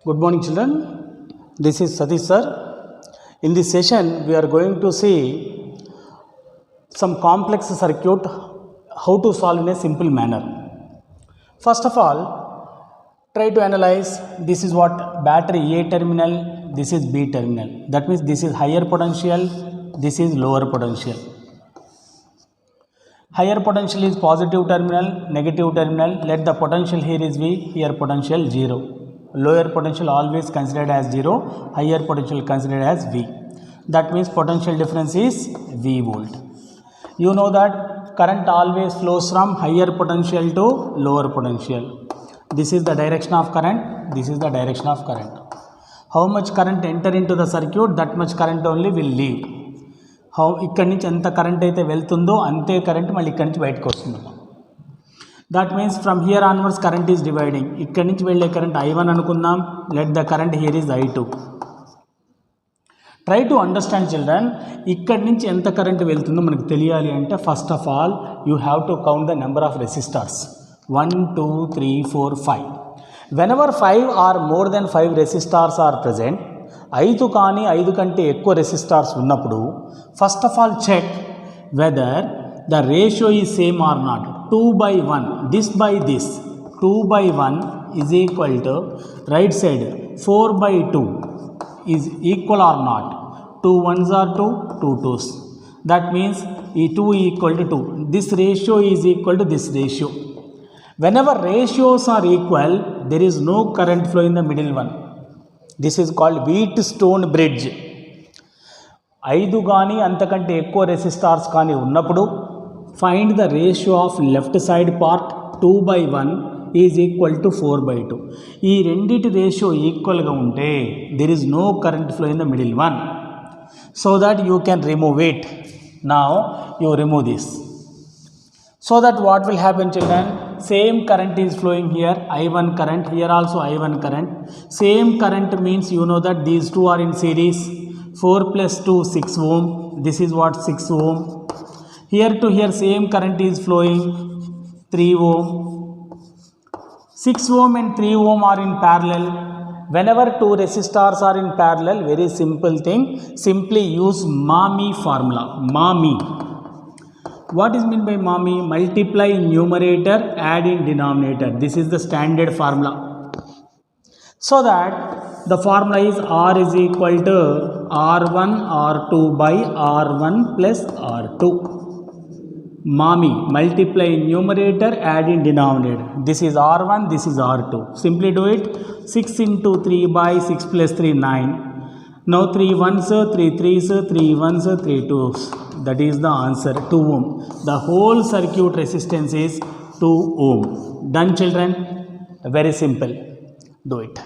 Good morning children, this is Satish sir. In this session we are going to see some complex circuit, how to solve in a simple manner. First of all, try to analyze. This is what battery A terminal, this is B terminal. That means this is higher potential, this is lower potential. Higher potential is positive terminal, negative terminal. Let the potential here is V, here potential 0. Lower potential always considered as 0, higher potential considered as V. That means potential difference is V volt. You know that current always flows from higher potential to lower potential. This is the direction of current, this is the direction of current. How much current enter into the circuit, that much current only will leave. How ikkadi nunchi enta current aithe veltundo ante current malli ikkadi nunchi bayatiki vastundi. That means from here onwards current is dividing. ikkadi nunchi velle current I1 anukundam. Let the current here is I2. Try to understand children, ikkadi nunchi enta current veltundo manaku teliyali ante first of all you have to count the number of resistors. 1 2 3 4 5. Whenever 5 or more than 5 resistors are present, 5 కానీ 5 కంటే ఎక్కువ resistors ఉన్నప్పుడు first of all check whether the ratio is same or not. 2/1 this by this 2/1 is equal to right side 4/2 is equal or not. 2 1s are 2, 2 2s. That means ఈ 2 equal to 2. This ratio is equal to this ratio. Whenever ratios are equal, there is no current flow in the middle one. This is called Wheatstone bridge. 5 కానీ అంతకంటే ఎక్కువ resistors కానీ ఉన్నప్పుడు find the ratio of left side part 2/1 is equal to 4/2. ఈ రెండిటి ratio ఈక్వల్గా ఉంటే there is no current flow in the middle one. So that you can remove it. Now you remove this. So that what will happen children, same current is flowing here, I1 current, here also I1 current. Same current means you know that these two are in series. 4 plus 2 6 ohm, this is what 6 ohm. Here to here same current is flowing 3 ohm. 6 ohm and 3 ohm are in parallel. Whenever two resistors are in parallel, very simple thing, simply use Mami formula. Mami. What is meant by Mami? Multiply in numerator, add in denominator. This is the standard formula. So that the formula is R is equal to R1 R2 by R1 plus R2. Mami, multiply in numerator, add in denominator. This is R1, this is R2. Simply do it. 6 into 3 by 6 plus 3 9. Now 3 1s, 3 3s, 3 1s, 3 2s. That is the answer, 2 ohm. The whole circuit resistance is 2 ohm. Done children? Very simple. Do it.